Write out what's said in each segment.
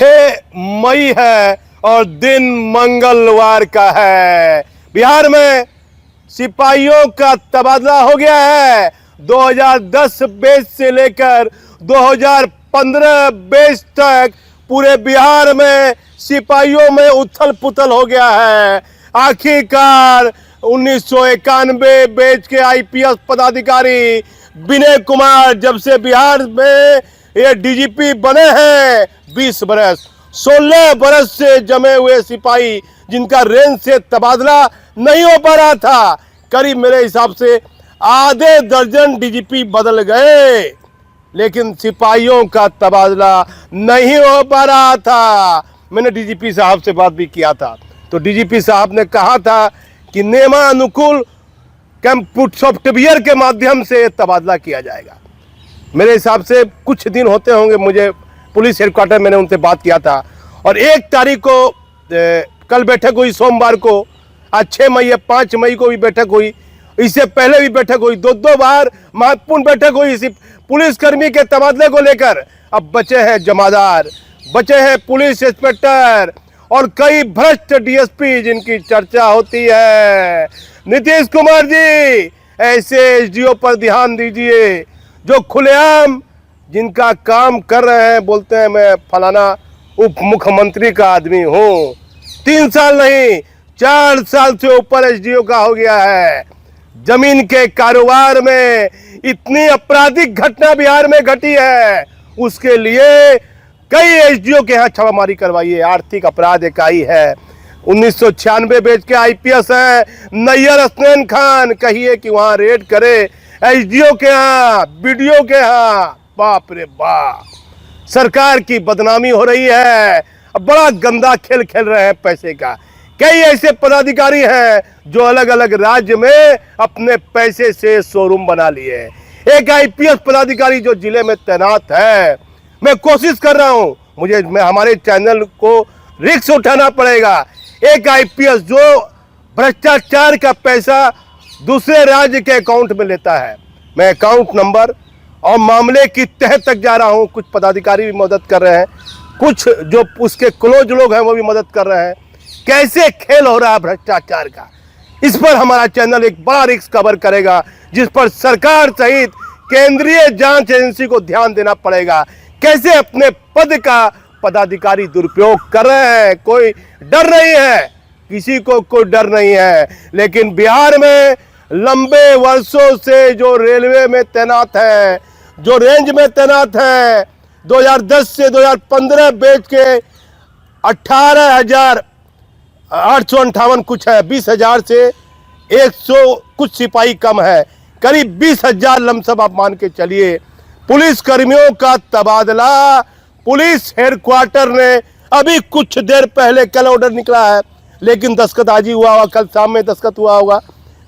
6 मई है और दिन मंगलवार का है। बिहार में सिपाहियों का तबादला हो गया है। 2010 बैच से लेकर 2015 बैच तक पूरे बिहार में सिपाहियों में उथल पुथल हो गया है। आखिरकार 1991 बैच के आईपीएस पदाधिकारी विनय कुमार जब से बिहार में ये डीजीपी बने हैं, 20 बरस 16 बरस से जमे हुए सिपाही जिनका रेंज से तबादला नहीं हो पा रहा था, करीब मेरे हिसाब से आधे दर्जन डीजीपी बदल गए, लेकिन सिपाहियों का तबादला नहीं हो पा रहा था। मैंने डीजीपी साहब से बात भी किया था, तो डीजीपी साहब ने कहा था कि नियमानुकूल सॉफ्टवेयर के माध्यम से तबादला किया जाएगा। मेरे हिसाब से कुछ दिन होते होंगे, मुझे पुलिस हेडक्वार्टर मैंने उनसे बात किया था और 1 तारीख को कल बैठक हुई, सोमवार को, आज 6 मई है, 5 मई को भी बैठक हुई, इससे पहले भी बैठक हुई, 2 बार महत्वपूर्ण बैठक हुई इसी पुलिसकर्मी के तबादले को लेकर। अब बचे हैं जमादार, बचे हैं पुलिस इंस्पेक्टर और कई भ्रष्ट डीएसपी जिनकी चर्चा होती है। नीतीश कुमार जी, ऐसे एसडीओ पर ध्यान दीजिए जो खुलेआम जिनका काम कर रहे हैं, बोलते हैं मैं फलाना उप मुख्यमंत्री का आदमी हूं। 3 साल नहीं 4 साल से ऊपर एसडीओ का हो गया है। जमीन के कारोबार में इतनी आपराधिक घटना बिहार में घटी है, उसके लिए कई एसडीओ के यहाँ छापामारी करवाई है। आर्थिक अपराध इकाई है, 1996 बैच के आईपीएस है नैयर हसनैन खान, कहिए कि वहां रेड करे एसडीओ के यहाँ, बीडीओ के यहाँ। बाप रे बाप, सरकार की बदनामी हो रही है। बड़ा गंदा खेल खेल रहे हैं पैसे का। कई ऐसे पदाधिकारी हैं जो अलग अलग राज्य में अपने पैसे से शोरूम बना लिए। एक आईपीएस पदाधिकारी जो जिले में तैनात है, मैं कोशिश कर रहा हूं, मैं हमारे चैनल को रिस्क उठाना पड़ेगा। एक आईपीएस जो भ्रष्टाचार का पैसा दूसरे राज्य के अकाउंट में लेता है, मैं अकाउंट नंबर और मामले की तह तक जा रहा हूं। कुछ पदाधिकारी भी मदद कर रहे हैं, कुछ जो उसके क्लोज लोग हैं वो भी मदद कर रहे हैं। कैसे खेल हो रहा है भ्रष्टाचार का, इस पर हमारा चैनल एक बड़ा रिस्क कवर करेगा, जिस पर सरकार सहित केंद्रीय जांच एजेंसी को ध्यान देना पड़ेगा। कैसे अपने पद का पदाधिकारी दुरुपयोग कर रहे हैं, कोई डर नहीं है, किसी को कोई डर नहीं है। लेकिन बिहार में लंबे वर्षों से जो रेलवे में तैनात है, जो रेंज में तैनात है, 2010 से 2015 बैच के 18,858 कुछ है, 20,000 से 100 कुछ सिपाही कम है, करीब 20,000 लमसम आप मान के चलिए। पुलिस कर्मियों का तबादला पुलिस हेडक्वार्टर ने अभी कुछ देर पहले, कल ऑर्डर निकला है, लेकिन दस्तखत आज ही हुआ होगा, कल शाम में दस्तखत हुआ होगा,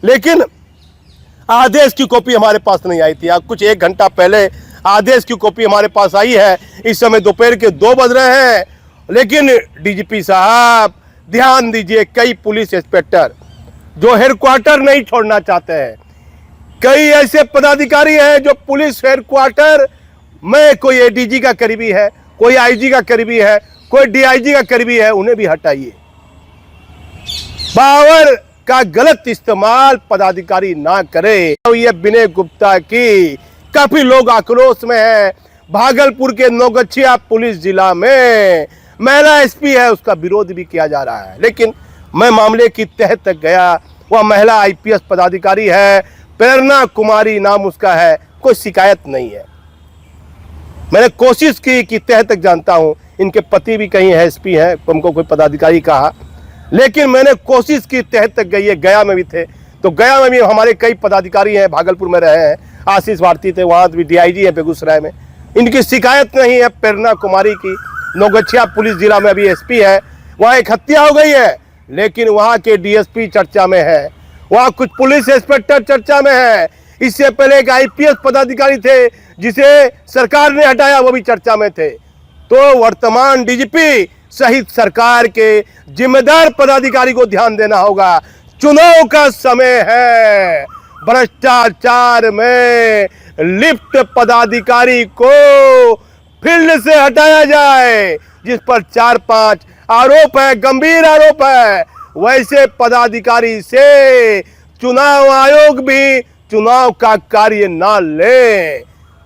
लेकिन आदेश की कॉपी हमारे पास नहीं आई थी। कुछ 1 घंटा पहले आदेश की कॉपी हमारे पास आई है। इस समय दोपहर के 2 बज रहे हैं, लेकिन डीजीपी साहब ध्यान दीजिए, कई पुलिस इंस्पेक्टर जो हेडक्वार्टर नहीं छोड़ना चाहते हैं, कई ऐसे पदाधिकारी हैं जो पुलिस हेडक्वार्टर में, कोई एडीजी का करीबी है, कोई आईजी का करीबी है, कोई डीआईजी का करीबी है, उन्हें भी हटाइए। पावर का गलत इस्तेमाल पदाधिकारी ना करे। तो ये विनय गुप्ता की काफी लोग आक्रोश में हैं। भागलपुर के नौगछिया पुलिस जिला में महिला एसपी है, उसका विरोध भी किया जा रहा है, लेकिन मैं मामले की तह तक गया। वह महिला आईपीएस पदाधिकारी है, प्रेरणा कुमारी नाम उसका है, कोई शिकायत नहीं है। मैंने कोशिश की कि तह तक जानता हूं, इनके पति भी कहीं एसपी हैं, हमको कोई पदाधिकारी कहा, लेकिन मैंने कोशिश की तह तक गई है। गया में भी थे, तो गया में भी हमारे कई पदाधिकारी हैं, भागलपुर में रहे हैं, आशीष भारती थे, वहाँ भी डीआईजी है बेगूसराय में, इनकी शिकायत नहीं है प्रेरणा कुमारी की। नौगछिया पुलिस जिला में अभी एसपी है, वहाँ एक हत्या हो गई है, लेकिन वहाँ के डीएसपी चर्चा में है, वहाँ कुछ पुलिस इंस्पेक्टर चर्चा में है। इससे पहले एक आईपीएस पदाधिकारी थे जिसे सरकार ने हटाया, वो भी चर्चा में थे। तो वर्तमान डीजीपी सहित सरकार के जिम्मेदार पदाधिकारी को ध्यान देना होगा। चुनाव का समय है, भ्रष्टाचार में लिप्त पदाधिकारी को फील्ड से हटाया जाए। जिस पर 4-5 आरोप है, गंभीर आरोप है, वैसे पदाधिकारी से चुनाव आयोग भी चुनाव का कार्य ना ले।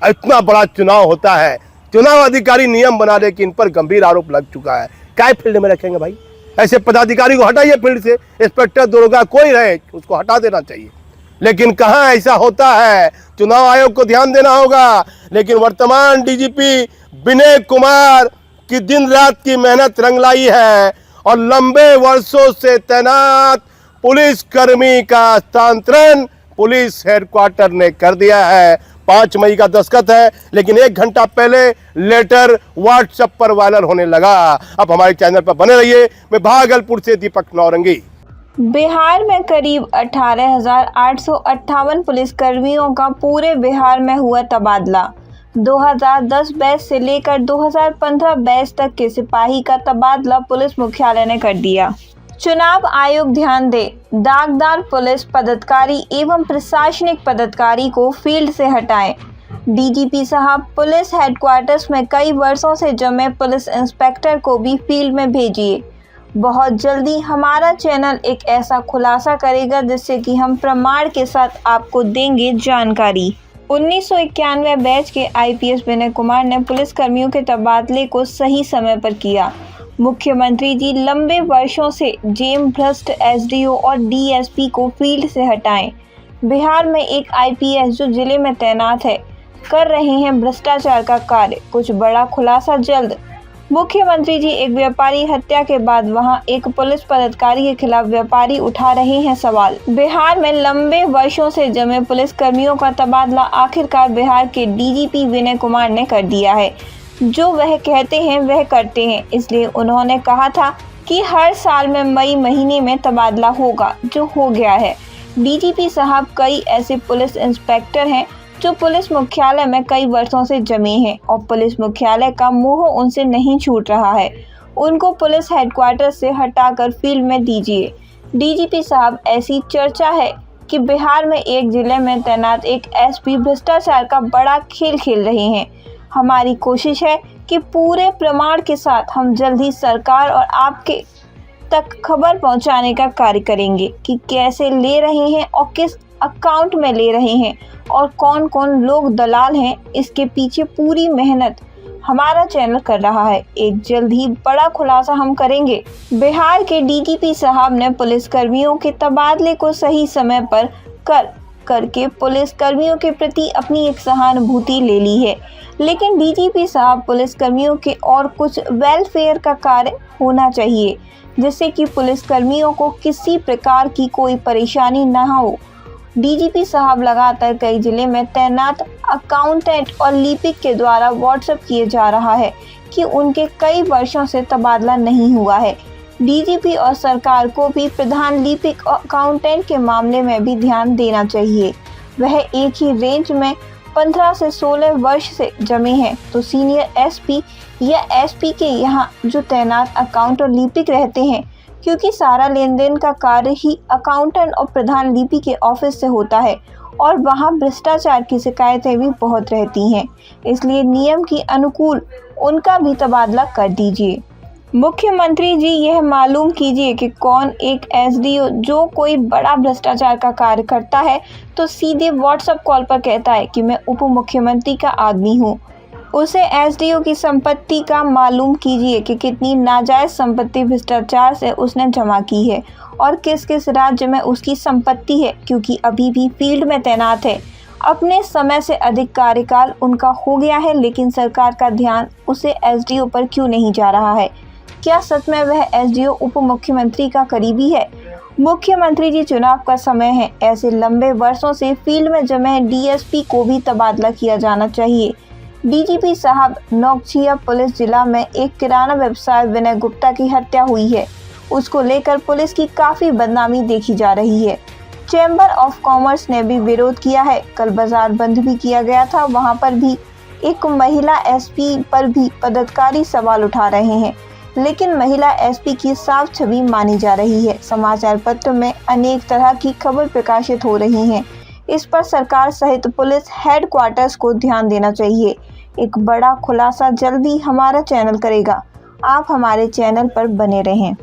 इतना बड़ा चुनाव होता है, चुनाव अधिकारी नियम बना दे कि इन पर गंभीर आरोप लग चुका है, क्या फील्ड में रखेंगे भाई? ऐसे पदाधिकारी को हटाइए फील्ड से, इंस्पेक्टर दरोगा कोई रहे उसको हटा देना चाहिए। लेकिन कहां ऐसा होता है? चुनाव आयोग को ध्यान देना होगा। लेकिन वर्तमान डीजीपी विनय कुमार की दिन रात की मेहनत रंग लाई है और लंबे वर्षों से तैनात पुलिस कर्मी का हस्तांतरण पुलिस हेडक्वार्टर ने कर दिया है। 5 मई का दस्तखत है, लेकिन 1 घंटा पहले लेटर व्हाट्सएप पर वायरल होने लगा। अब हमारे चैनल पर बने रहिए। मैं भागलपुर से दीपक नौरंगी। बिहार में करीब 18,858 पुलिसकर्मियों का पूरे बिहार में हुआ तबादला। 2010 बैच से लेकर 2015 बैच तक के सिपाही का तबादला पुलिस मुख्यालय ने कर दिया। चुनाव आयोग ध्यान दे, दागदार पुलिस पदाधिकारी एवं प्रशासनिक पदाधिकारी को फील्ड से हटाएं। डीजीपी साहब, पुलिस हेडक्वार्टर्स में कई वर्षों से जमे पुलिस इंस्पेक्टर को भी फील्ड में भेजिए। बहुत जल्दी हमारा चैनल एक ऐसा खुलासा करेगा जिससे कि हम प्रमाण के साथ आपको देंगे जानकारी। 1991 बैच के आईपीएस विनय कुमार ने पुलिस कर्मियों के तबादले को सही समय पर किया। मुख्यमंत्री जी लंबे वर्षों से जेम भ्रष्ट एसडीओ और डीएसपी को फील्ड से हटाएं। बिहार में एक आईपीएस जो जिले में तैनात है कर रहे हैं भ्रष्टाचार का कार्य। कुछ बड़ा खुलासा जल्द। मुख्यमंत्री जी एक व्यापारी हत्या के बाद वहां एक पुलिस पदाधिकारी के खिलाफ व्यापारी उठा रहे हैं सवाल। बिहार में लंबे वर्षों से जमे पुलिस कर्मियों का तबादला आखिरकार बिहार के डीजीपी विनय कुमार ने कर दिया है। जो वह कहते हैं वह करते हैं, इसलिए उन्होंने कहा था कि हर साल में मई महीने में तबादला होगा, जो हो गया है। डीजीपी साहब, कई ऐसे पुलिस इंस्पेक्टर हैं जो पुलिस मुख्यालय में कई वर्षों से जमे हैं और पुलिस मुख्यालय का मोह उनसे नहीं छूट रहा है। उनको पुलिस हेडक्वार्टर से हटाकर फील्ड में दीजिए। डीजीपी साहब, ऐसी चर्चा है कि बिहार में एक जिले में तैनात एक एसपी भ्रष्टाचार का बड़ा खेल खेल रहे हैं। हमारी कोशिश है कि पूरे प्रमाण के साथ हम जल्द ही सरकार और आपके तक खबर पहुंचाने का कार्य करेंगे कि कैसे ले रहे हैं और किस अकाउंट में ले रहे हैं और कौन कौन लोग दलाल हैं। इसके पीछे पूरी मेहनत हमारा चैनल कर रहा है। एक जल्द ही बड़ा खुलासा हम करेंगे। बिहार के डीजीपी साहब ने पुलिसकर्मियों के तबादले को सही समय पर करके पुलिसकर्मियों के प्रति अपनी एक सहानुभूति ले ली है। लेकिन डीजीपी साहब, पुलिसकर्मियों के और कुछ वेलफेयर का कार्य होना चाहिए जिससे कि पुलिसकर्मियों को किसी प्रकार की कोई परेशानी न हो। डीजीपी साहब, लगातार कई जिले में तैनात अकाउंटेंट और लिपिक के द्वारा व्हाट्सएप किए जा रहा है कि उनके कई वर्षों से तबादला नहीं हुआ है। डीजीपी और सरकार को भी प्रधान लिपिक और अकाउंटेंट के मामले में भी ध्यान देना चाहिए। वह एक ही रेंज में 15 से 16 वर्ष से जमे हैं, तो सीनियर एसपी या एसपी के यहाँ जो तैनात अकाउंट और लिपिक रहते हैं, क्योंकि सारा लेन देन का कार्य ही अकाउंटेंट और प्रधान लिपि के ऑफिस से होता है और वहाँ भ्रष्टाचार की शिकायतें भी बहुत रहती हैं, इसलिए नियम के अनुकूल उनका भी तबादला कर दीजिए। मुख्यमंत्री जी, यह मालूम कीजिए कि कौन एक एसडीओ जो कोई बड़ा भ्रष्टाचार का कार्य करता है तो सीधे व्हाट्सएप कॉल पर कहता है कि मैं उप मुख्यमंत्री का आदमी हूँ। उसे एसडीओ की संपत्ति का मालूम कीजिए कि कितनी नाजायज संपत्ति भ्रष्टाचार से उसने जमा की है और किस किस राज्य में उसकी संपत्ति है, क्योंकि अभी भी फील्ड में तैनात है। अपने समय से अधिक कार्यकाल उनका हो गया है, लेकिन सरकार का ध्यान उसे एसडीओ पर क्यों नहीं जा रहा है? क्या सच में वह एसडीओ उप मुख्यमंत्री का करीबी है? मुख्यमंत्री जी, चुनाव का समय है, ऐसे लंबे वर्षों से फील्ड में जमे डीएसपी को भी तबादला किया जाना चाहिए। डीजीपी साहब, नौखिया पुलिस जिला में एक किराना व्यवसाय विनय गुप्ता की हत्या हुई है, उसको लेकर पुलिस की काफी बदनामी देखी जा रही है। चैम्बर ऑफ कॉमर्स ने भी विरोध किया है, कल बाजार बंद भी किया गया था, वहां पर भी एक महिला एसपी पर भी पदाधिकारी सवाल उठा रहे हैं, लेकिन महिला एसपी की साफ छवि मानी जा रही है। समाचार पत्र में अनेक तरह की खबर प्रकाशित हो रही हैं। इस पर सरकार सहित पुलिस हेडक्वार्टर्स को ध्यान देना चाहिए। एक बड़ा खुलासा जल्दी हमारा चैनल करेगा। आप हमारे चैनल पर बने रहें।